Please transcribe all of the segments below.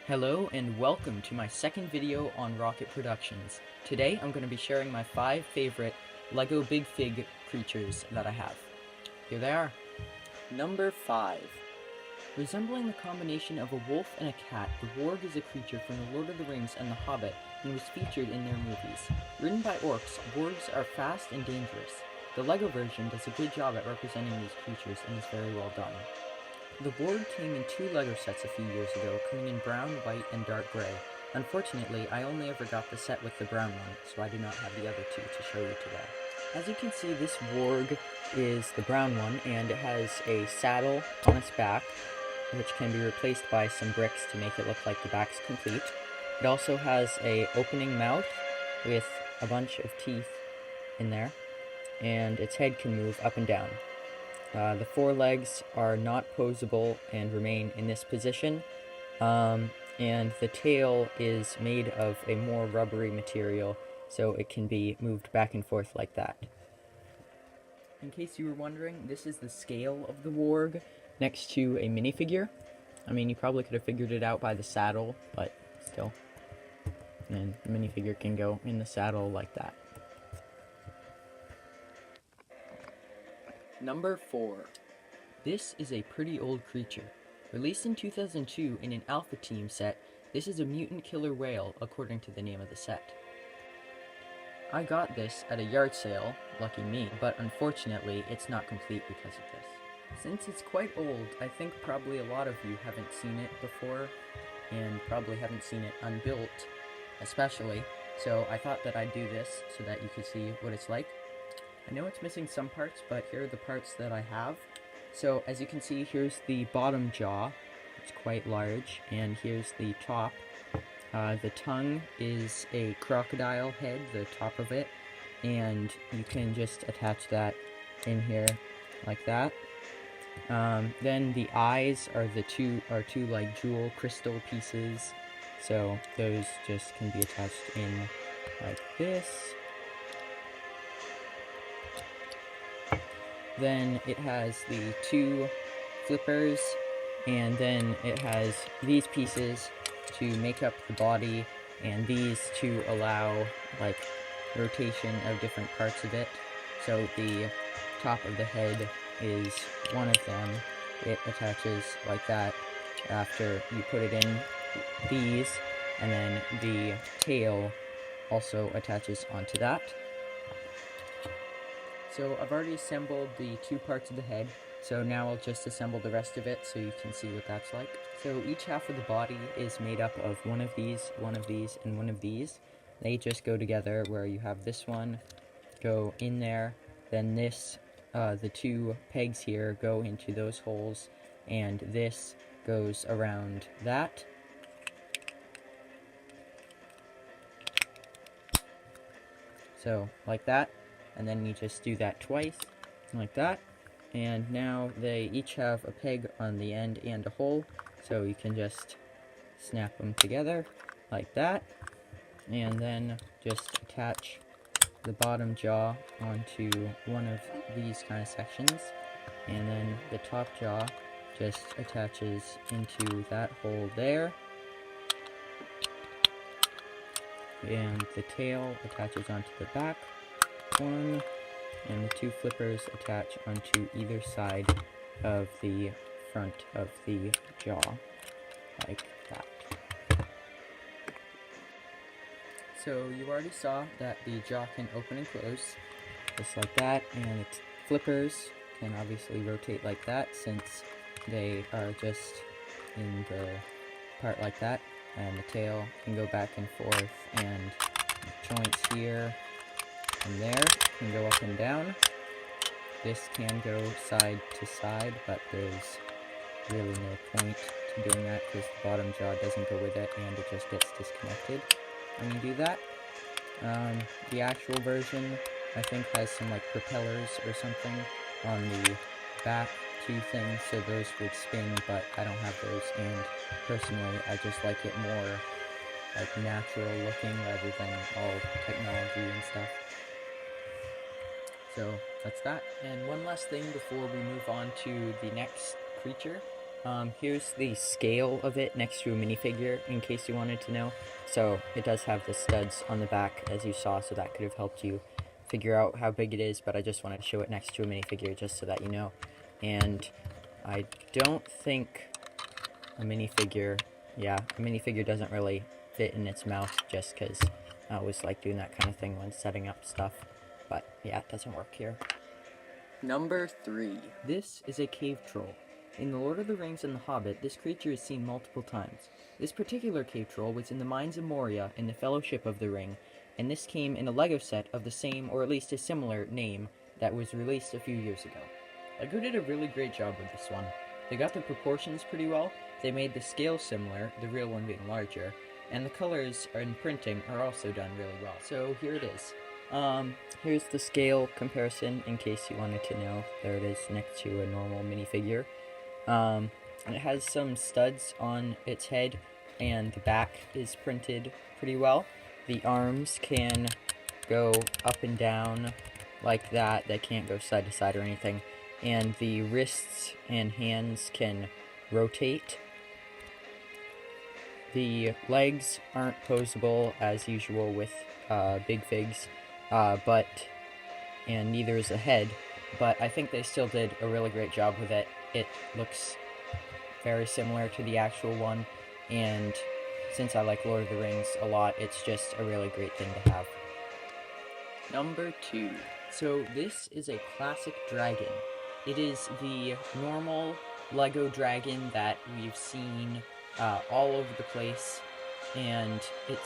Hello and welcome to my second video on Rocket Productions. Today I'm going to be sharing my 5 favorite LEGO Big Fig creatures that I have. Here they are. Number 5. Resembling the combination of a wolf and a cat, the Warg is a creature from The Lord of the Rings and The Hobbit and was featured in their movies. Written by orcs, wargs are fast and dangerous. The LEGO version does a good job at representing these creatures and is very well done. The Warg came in 2 LEGO sets a few years ago, coming in brown, white, and dark gray. Unfortunately, I only ever got the set with the brown one, so I do not have the other 2 to show you today. As you can see, this Warg is the brown one, and it has a saddle on its back, which can be replaced by some bricks to make it look like the back's complete. It also has a opening mouth with a bunch of teeth in there, and its head can move up and down. The 4 legs are not posable and remain in this position, and the tail is made of a more rubbery material, so it can be moved back and forth like that. In case you were wondering, this is the scale of the Warg next to a minifigure. I mean, you probably could have figured it out by the saddle, but still. And the minifigure can go in the saddle like that. Number 4. This is a pretty old creature. Released in 2002 in an Alpha Team set, this is a mutant killer whale, according to the name of the set. I got this at a yard sale, lucky me, but unfortunately it's not complete because of this. Since it's quite old, I think probably a lot of you haven't seen it before, and probably haven't seen it unbuilt, especially, so I thought that I'd do this so that you could see what it's like. I know it's missing some parts, but here are the parts that I have. So, as you can see, here's the bottom jaw. It's quite large, and here's the top. The tongue is a crocodile head, the top of it, and you can just attach that in here like that. Then the eyes are two like jewel crystal pieces, so those just can be attached in like this. Then it has the 2 flippers, and then it has these pieces to make up the body, and these to allow like rotation of different parts of it. So the top of the head is one of them. It attaches like that after you put it in these, and then the tail also attaches onto that. So I've already assembled the 2 parts of the head, so now I'll just assemble the rest of it so you can see what that's like. So each half of the body is made up of one of these, and one of these. They just go together where you have this one go in there, then this, the 2 pegs here go into those holes, and this goes around that. So, like that. And then you just do that twice, like that, and now they each have a peg on the end and a hole, so you can just snap them together, like that, and then just attach the bottom jaw onto one of these kind of sections, and then the top jaw just attaches into that hole there, and the tail attaches onto the back one, and the 2 flippers attach onto either side of the front of the jaw, like that. So you already saw that the jaw can open and close, just like that, and its flippers can obviously rotate like that since they are just in the part like that, and the tail can go back and forth, and the joints here and there can go up and down. This can go side to side, but there's really no point to doing that because the bottom jaw doesn't go with it and it just gets disconnected when you do that. The actual version, I think, has some like propellers or something on the back 2 things, so those would spin, but I don't have those, and personally I just like it more like natural looking rather than all technology and stuff. So that's that. And one last thing before we move on to the next creature. Here's the scale of it next to a minifigure, in case you wanted to know. So it does have the studs on the back, as you saw, so that could have helped you figure out how big it is, but I just wanted to show it next to a minifigure just so that you know. And I don't think a minifigure doesn't really fit in its mouth, just because I always like doing that kind of thing when setting up stuff. But yeah, it doesn't work here. Number 3. This is a cave troll. In The Lord of the Rings and The Hobbit, this creature is seen multiple times. This particular cave troll was in the Mines of Moria in the Fellowship of the Ring, and this came in a LEGO set of the same, or at least a similar, name that was released a few years ago. LEGO did a really great job with this one. They got the proportions pretty well, they made the scale similar, the real one being larger, and the colors and printing are also done really well. So here it is. Here's the scale comparison in case you wanted to know. There it is next to a normal minifigure. And it has some studs on its head, and the back is printed pretty well. The arms can go up and down like that. They can't go side to side or anything. And the wrists and hands can rotate. The legs aren't posable as usual with big figs, and neither is the head, but I think they still did a really great job with it. It looks very similar to the actual one, and since I like Lord of the Rings a lot, it's just a really great thing to have. Number 2. So this is a classic dragon. It is the normal LEGO dragon that we've seen all over the place, and it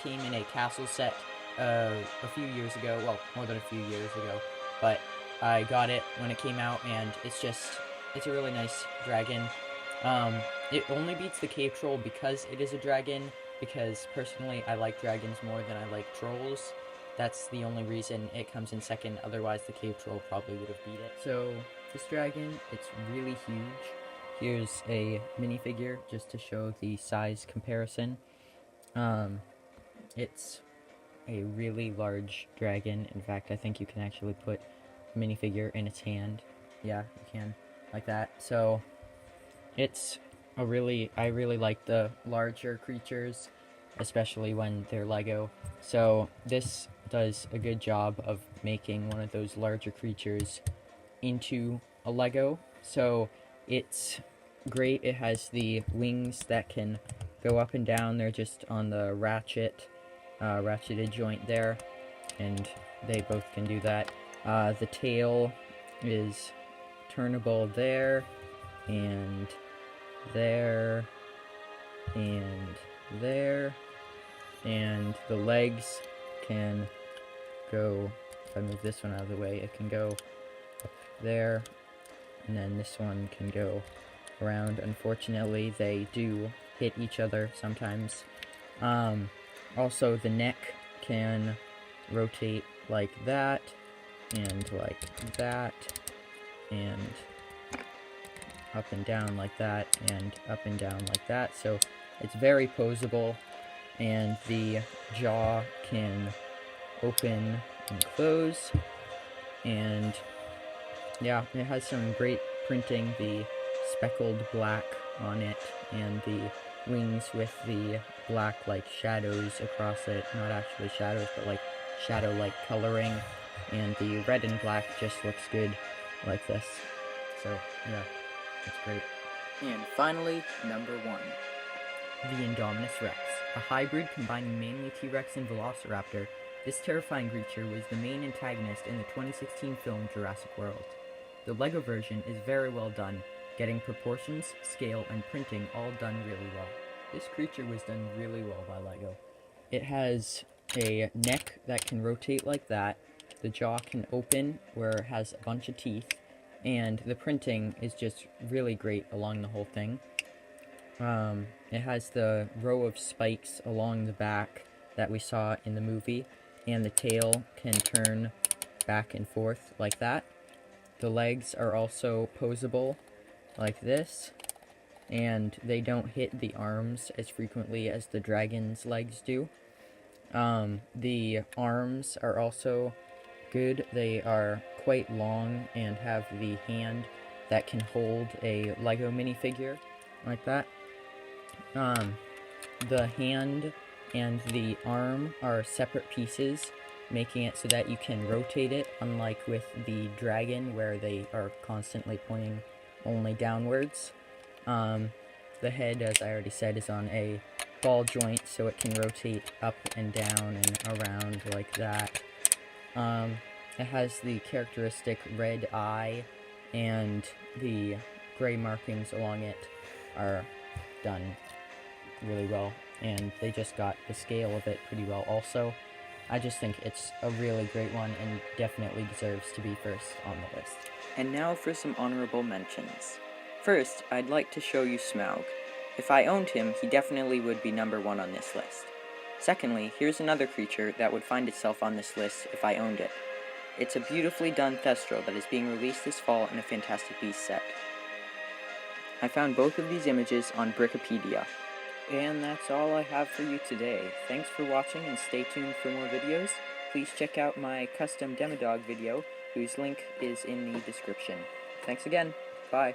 came in a castle set a few years ago, well, more than a few years ago, but I got it when it came out, and it's a really nice dragon. It only beats the cave troll because it is a dragon, because personally I like dragons more than I like trolls. That's the only reason it comes in second, otherwise the cave troll probably would have beat it. So, this dragon, it's really huge. Here's a minifigure just to show the size comparison. It's a really large dragon. In fact, I think you can actually put a minifigure in its hand. Yeah, you can, like that. So, I really like the larger creatures, especially when they're LEGO. So, this does a good job of making one of those larger creatures into a LEGO. So, it's great. It has the wings that can go up and down. They're just on the ratcheted joint there, and they both can do that. The tail is turnable there, and there, and there, and the legs can go, if I move this one out of the way, it can go up there, and then this one can go around. Unfortunately, they do hit each other sometimes. Also, the neck can rotate like that, and like that, and up and down like that, and up and down like that. So it's very posable, and the jaw can open and close, and yeah, it has some great printing. The speckled black on it, and the wings with the black like shadows across it, not actually shadows, but like shadow like coloring, and the red and black just looks good like this. So yeah, it's great. And finally, number 1. The Indominus Rex. A hybrid combining mainly T-Rex and Velociraptor, this terrifying creature was the main antagonist in the 2016 film Jurassic World. The LEGO version is very well done, getting proportions, scale, and printing all done really well. This creature was done really well by LEGO. It has a neck that can rotate like that, the jaw can open where it has a bunch of teeth, and the printing is just really great along the whole thing. It has the row of spikes along the back that we saw in the movie, and the tail can turn back and forth like that. The legs are also posable like this, and they don't hit the arms as frequently as the dragon's legs do. The arms are also good. They are quite long and have the hand that can hold a Lego minifigure like that. The hand and the arm are separate pieces, making it so that you can rotate it, unlike with the dragon where they are constantly pointing only downwards. The head, as I already said, is on a ball joint, so it can rotate up and down and around like that. It has the characteristic red eye, and the gray markings along it are done really well, and they just got the scale of it pretty well also. I just think it's a really great one and definitely deserves to be first on the list. And now for some honorable mentions. First, I'd like to show you Smaug. If I owned him, he definitely would be number 1 on this list. Secondly, here's another creature that would find itself on this list if I owned it. It's a beautifully done Thestral that is being released this fall in a Fantastic Beasts set. I found both of these images on Brickipedia. And that's all I have for you today. Thanks for watching and stay tuned for more videos. Please check out my custom Demodog video, whose link is in the description. Thanks again. Bye.